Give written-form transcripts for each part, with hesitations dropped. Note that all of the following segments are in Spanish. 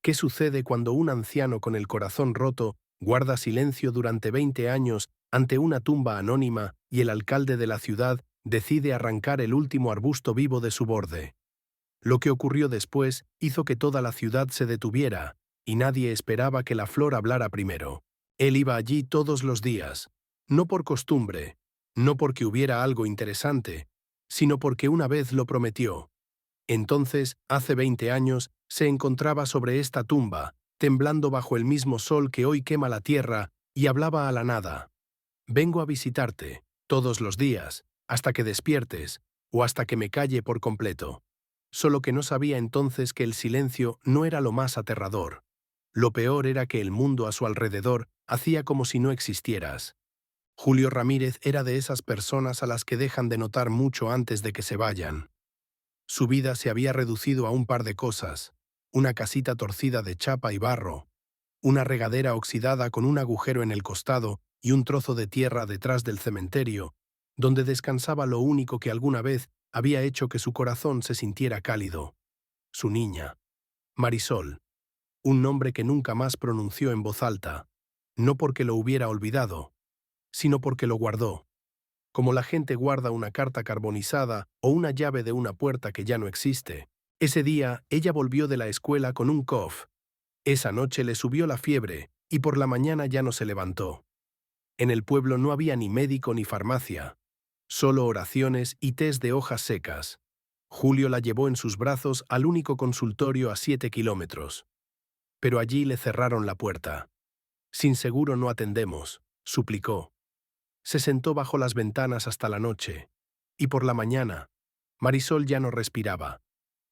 ¿Qué sucede cuando un anciano con el corazón roto guarda silencio durante 20 años ante una tumba anónima y el alcalde de la ciudad decide arrancar el último arbusto vivo de su borde? Lo que ocurrió después hizo que toda la ciudad se detuviera, y nadie esperaba que la flor hablara primero. Él iba allí todos los días, no por costumbre, no porque hubiera algo interesante, sino porque una vez lo prometió. Entonces, hace 20 años, se encontraba sobre esta tumba, temblando bajo el mismo sol que hoy quema la tierra, y hablaba a la nada. Vengo a visitarte, todos los días, hasta que despiertes, o hasta que me calle por completo. Solo que no sabía entonces que el silencio no era lo más aterrador. Lo peor era que el mundo a su alrededor hacía como si no existieras. Julio Ramírez era de esas personas a las que dejan de notar mucho antes de que se vayan. Su vida se había reducido a un par de cosas: una casita torcida de chapa y barro, una regadera oxidada con un agujero en el costado y un trozo de tierra detrás del cementerio, donde descansaba lo único que alguna vez había hecho que su corazón se sintiera cálido: su niña, Marisol, un nombre que nunca más pronunció en voz alta, no porque lo hubiera olvidado, sino porque lo guardó, como la gente guarda una carta carbonizada o una llave de una puerta que ya no existe. Ese día, ella volvió de la escuela con un cough. Esa noche le subió la fiebre, y por la mañana ya no se levantó. En el pueblo no había ni médico ni farmacia, solo oraciones y tés de hojas secas. Julio la llevó en sus brazos al único consultorio a 7 kilómetros. Pero allí le cerraron la puerta. Sin seguro no atendemos, suplicó. Se sentó bajo las ventanas hasta la noche, y por la mañana, Marisol ya no respiraba.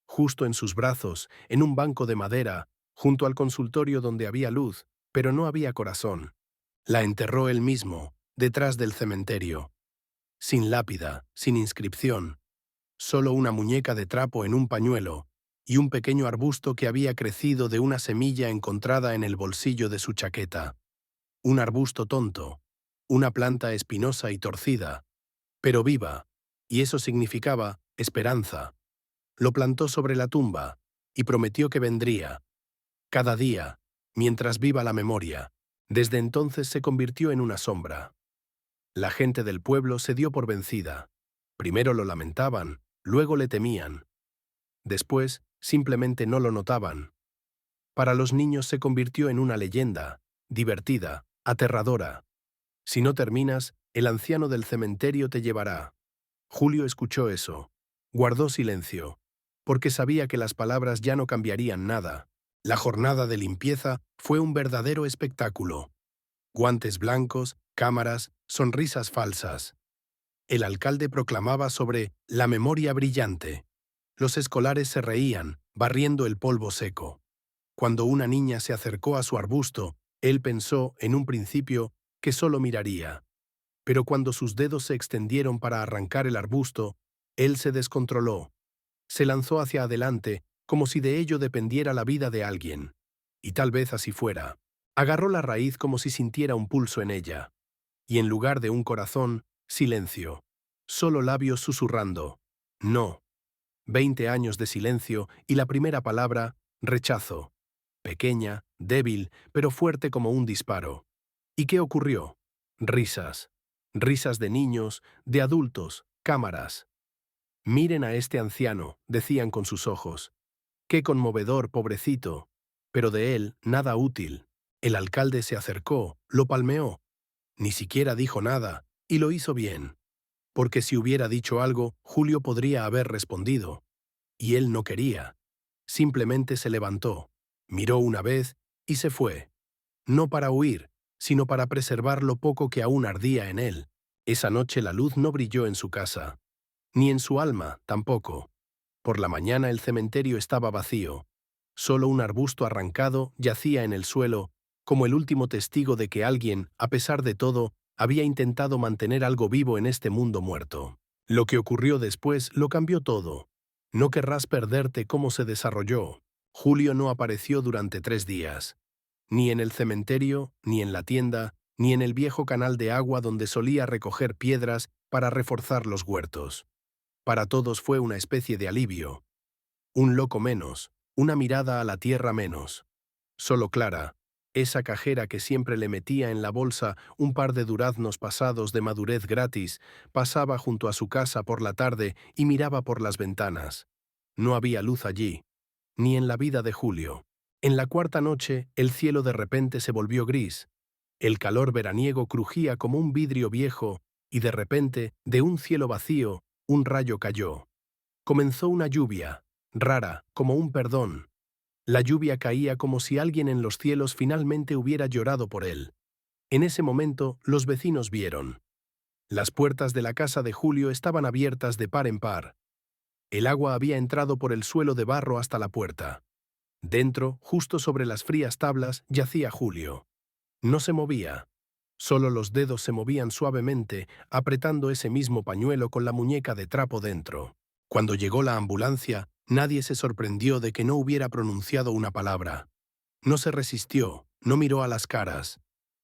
Justo en sus brazos, en un banco de madera, junto al consultorio donde había luz, pero no había corazón. La enterró él mismo, detrás del cementerio. Sin lápida, sin inscripción, solo una muñeca de trapo en un pañuelo y un pequeño arbusto que había crecido de una semilla encontrada en el bolsillo de su chaqueta. Un arbusto tonto, una planta espinosa y torcida, pero viva, y eso significaba esperanza. Lo plantó sobre la tumba y prometió que vendría, cada día, mientras viva la memoria. Desde entonces se convirtió en una sombra. La gente del pueblo se dio por vencida. Primero lo lamentaban, luego le temían. Después, simplemente no lo notaban. Para los niños se convirtió en una leyenda, divertida, aterradora. Si no terminas, el anciano del cementerio te llevará. Julio escuchó eso. Guardó silencio, porque sabía que las palabras ya no cambiarían nada. La jornada de limpieza fue un verdadero espectáculo. Guantes blancos, cámaras, sonrisas falsas. El alcalde proclamaba sobre la memoria brillante. Los escolares se reían, barriendo el polvo seco. Cuando una niña se acercó a su arbusto, él pensó, en un principio, que solo miraría. Pero cuando sus dedos se extendieron para arrancar el arbusto, él se descontroló. Se lanzó hacia adelante, como si de ello dependiera la vida de alguien. Y tal vez así fuera. Agarró la raíz como si sintiera un pulso en ella. Y en lugar de un corazón, silencio. Solo labios susurrando. No. 20 años de silencio y la primera palabra, rechazo. Pequeña, débil, pero fuerte como un disparo. ¿Y qué ocurrió? Risas. Risas de niños, de adultos, cámaras. Miren a este anciano, decían con sus ojos. Qué conmovedor, pobrecito. Pero de él, nada útil. El alcalde se acercó, lo palmeó. Ni siquiera dijo nada, y lo hizo bien. Porque si hubiera dicho algo, Julio podría haber respondido. Y él no quería. Simplemente se levantó, miró una vez y se fue. No para huir, sino para preservar lo poco que aún ardía en él. Esa noche la luz no brilló en su casa. Ni en su alma, tampoco. Por la mañana el cementerio estaba vacío. Solo un arbusto arrancado yacía en el suelo, como el último testigo de que alguien, a pesar de todo, había intentado mantener algo vivo en este mundo muerto. Lo que ocurrió después lo cambió todo. No querrás perderte cómo se desarrolló. Julio no apareció durante 3 días. Ni en el cementerio, ni en la tienda, ni en el viejo canal de agua donde solía recoger piedras para reforzar los huertos. Para todos fue una especie de alivio. Un loco menos, una mirada a la tierra menos. Solo Clara, esa cajera que siempre le metía en la bolsa un par de duraznos pasados de madurez gratis, pasaba junto a su casa por la tarde y miraba por las ventanas. No había luz allí, ni en la vida de Julio. En la cuarta noche, el cielo de repente se volvió gris. El calor veraniego crujía como un vidrio viejo y de repente, de un cielo vacío, un rayo cayó. Comenzó una lluvia, rara, como un perdón. La lluvia caía como si alguien en los cielos finalmente hubiera llorado por él. En ese momento, los vecinos vieron. Las puertas de la casa de Julio estaban abiertas de par en par. El agua había entrado por el suelo de barro hasta la puerta. Dentro, justo sobre las frías tablas, yacía Julio. No se movía. Solo los dedos se movían suavemente, apretando ese mismo pañuelo con la muñeca de trapo dentro. Cuando llegó la ambulancia, nadie se sorprendió de que no hubiera pronunciado una palabra. No se resistió, no miró a las caras.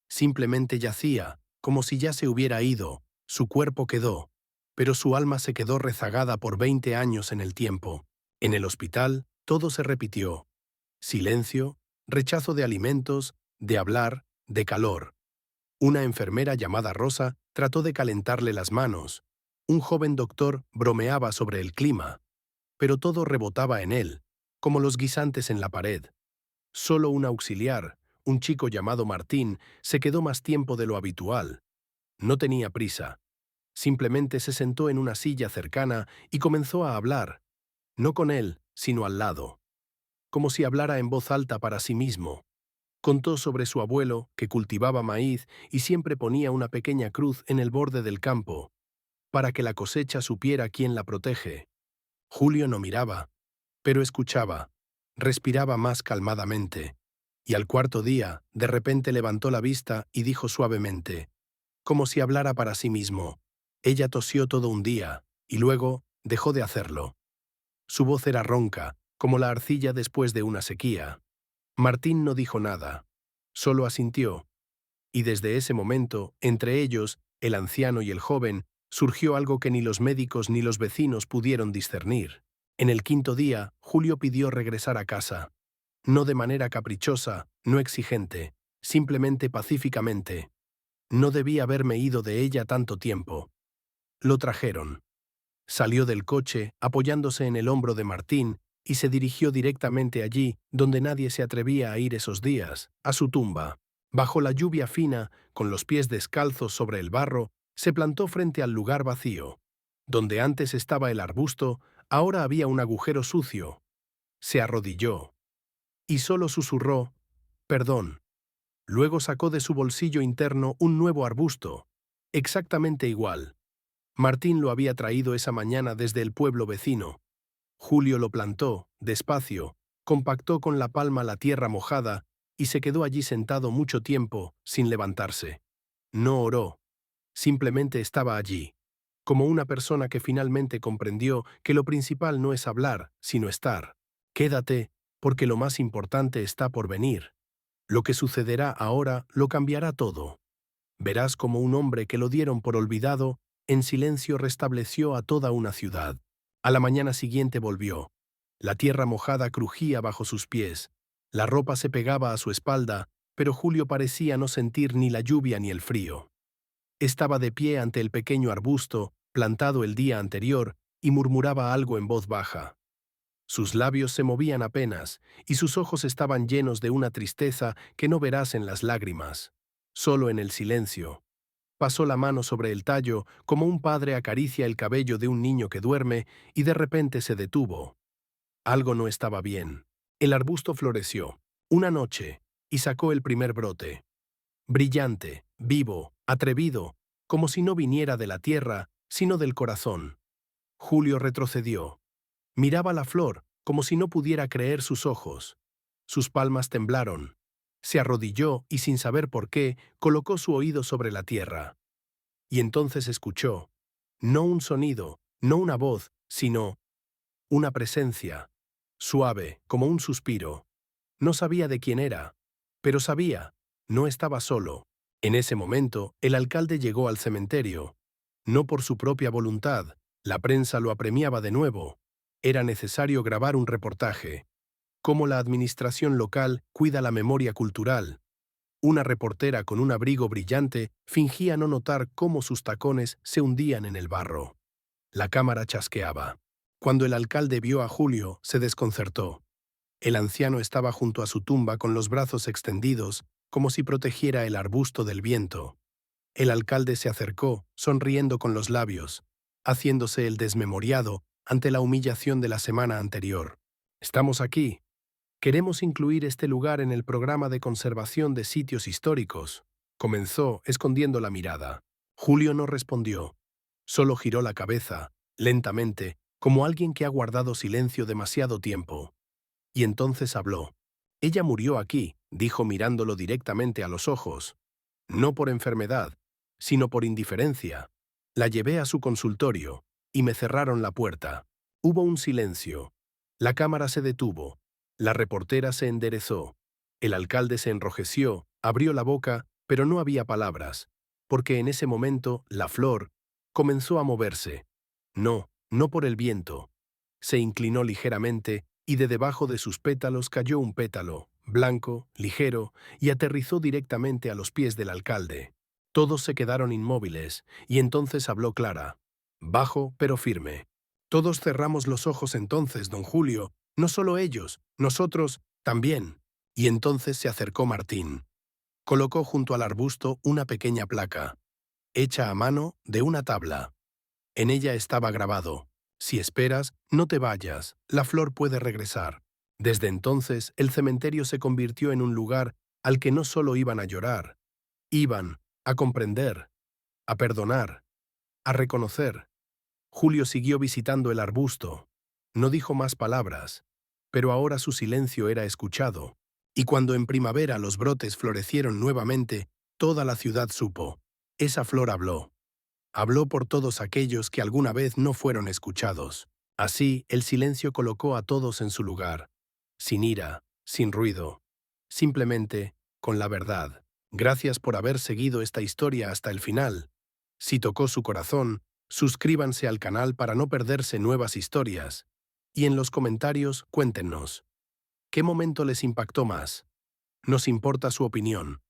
Simplemente yacía, como si ya se hubiera ido. Su cuerpo quedó, pero su alma se quedó rezagada por 20 años en el tiempo. En el hospital, todo se repitió. Silencio, rechazo de alimentos, de hablar, de calor. Una enfermera llamada Rosa trató de calentarle las manos. Un joven doctor bromeaba sobre el clima, pero todo rebotaba en él, como los guisantes en la pared. Solo un auxiliar, un chico llamado Martín, se quedó más tiempo de lo habitual. No tenía prisa. Simplemente se sentó en una silla cercana y comenzó a hablar, no con él, sino al lado, como si hablara en voz alta para sí mismo. Contó sobre su abuelo, que cultivaba maíz y siempre ponía una pequeña cruz en el borde del campo, para que la cosecha supiera quién la protege. Julio no miraba, pero escuchaba, respiraba más calmadamente, y al cuarto día, de repente levantó la vista y dijo suavemente, como si hablara para sí mismo. Ella tosió todo un día, y luego dejó de hacerlo. Su voz era ronca, como la arcilla después de una sequía. Martín no dijo nada, solo asintió, y desde ese momento, entre ellos, el anciano y el joven, surgió algo que ni los médicos ni los vecinos pudieron discernir. En el quinto día, Julio pidió regresar a casa. No de manera caprichosa, no exigente, simplemente pacíficamente. No debía haberme ido de ella tanto tiempo. Lo trajeron. Salió del coche, apoyándose en el hombro de Martín, y se dirigió directamente allí, donde nadie se atrevía a ir esos días, a su tumba. Bajo la lluvia fina, con los pies descalzos sobre el barro, se plantó frente al lugar vacío. Donde antes estaba el arbusto, ahora había un agujero sucio. Se arrodilló. Y solo susurró, «Perdón». Luego sacó de su bolsillo interno un nuevo arbusto, exactamente igual. Martín lo había traído esa mañana desde el pueblo vecino. Julio lo plantó, despacio, compactó con la palma la tierra mojada y se quedó allí sentado mucho tiempo, sin levantarse. No oró, simplemente estaba allí, como una persona que finalmente comprendió que lo principal no es hablar, sino estar. Quédate, porque lo más importante está por venir. Lo que sucederá ahora lo cambiará todo. Verás como un hombre que lo dieron por olvidado, en silencio restableció a toda una ciudad. A la mañana siguiente volvió. La tierra mojada crujía bajo sus pies. La ropa se pegaba a su espalda, pero Julio parecía no sentir ni la lluvia ni el frío. Estaba de pie ante el pequeño arbusto, plantado el día anterior, y murmuraba algo en voz baja. Sus labios se movían apenas, y sus ojos estaban llenos de una tristeza que no verás en las lágrimas, solo en el silencio. Pasó la mano sobre el tallo, como un padre acaricia el cabello de un niño que duerme, y de repente se detuvo. Algo no estaba bien. El arbusto floreció, una noche, y sacó el primer brote. Brillante, vivo, atrevido, como si no viniera de la tierra, sino del corazón. Julio retrocedió. Miraba la flor, como si no pudiera creer sus ojos. Sus palmas temblaron. Se arrodilló y, sin saber por qué, colocó su oído sobre la tierra. Y entonces escuchó, no un sonido, no una voz, sino una presencia, suave, como un suspiro. No sabía de quién era, pero sabía, no estaba solo. En ese momento, el alcalde llegó al cementerio. No por su propia voluntad, la prensa lo apremiaba de nuevo. Era necesario grabar un reportaje. Cómo la administración local cuida la memoria cultural. Una reportera con un abrigo brillante fingía no notar cómo sus tacones se hundían en el barro. La cámara chasqueaba. Cuando el alcalde vio a Julio, se desconcertó. El anciano estaba junto a su tumba con los brazos extendidos, como si protegiera el arbusto del viento. El alcalde se acercó, sonriendo con los labios, haciéndose el desmemoriado ante la humillación de la semana anterior. «Estamos aquí. Queremos incluir este lugar en el programa de conservación de sitios históricos», comenzó, escondiendo la mirada. Julio no respondió. Solo giró la cabeza, lentamente, como alguien que ha guardado silencio demasiado tiempo. Y entonces habló. «Ella murió aquí», dijo mirándolo directamente a los ojos. «No por enfermedad, sino por indiferencia. La llevé a su consultorio, y me cerraron la puerta. Hubo un silencio. La cámara se detuvo. La reportera se enderezó. El alcalde se enrojeció, abrió la boca, pero no había palabras, porque en ese momento la flor comenzó a moverse. No, no por el viento. Se inclinó ligeramente y de debajo de sus pétalos cayó un pétalo, blanco, ligero, y aterrizó directamente a los pies del alcalde. Todos se quedaron inmóviles, y entonces habló Clara, bajo pero firme. «Todos cerramos los ojos entonces, don Julio, no solo ellos, nosotros también». Y entonces se acercó Martín. Colocó junto al arbusto una pequeña placa, hecha a mano de una tabla. En ella estaba grabado: «Si esperas, no te vayas, la flor puede regresar». Desde entonces, el cementerio se convirtió en un lugar al que no solo iban a llorar, iban a comprender, a perdonar, a reconocer. Julio siguió visitando el arbusto. No dijo más palabras, pero ahora su silencio era escuchado. Y cuando en primavera los brotes florecieron nuevamente, toda la ciudad supo. Esa flor habló. Habló por todos aquellos que alguna vez no fueron escuchados. Así, el silencio colocó a todos en su lugar. Sin ira, sin ruido. Simplemente, con la verdad. Gracias por haber seguido esta historia hasta el final. Si tocó su corazón, suscríbanse al canal para no perderse nuevas historias. Y en los comentarios, cuéntenos. ¿Qué momento les impactó más? Nos importa su opinión.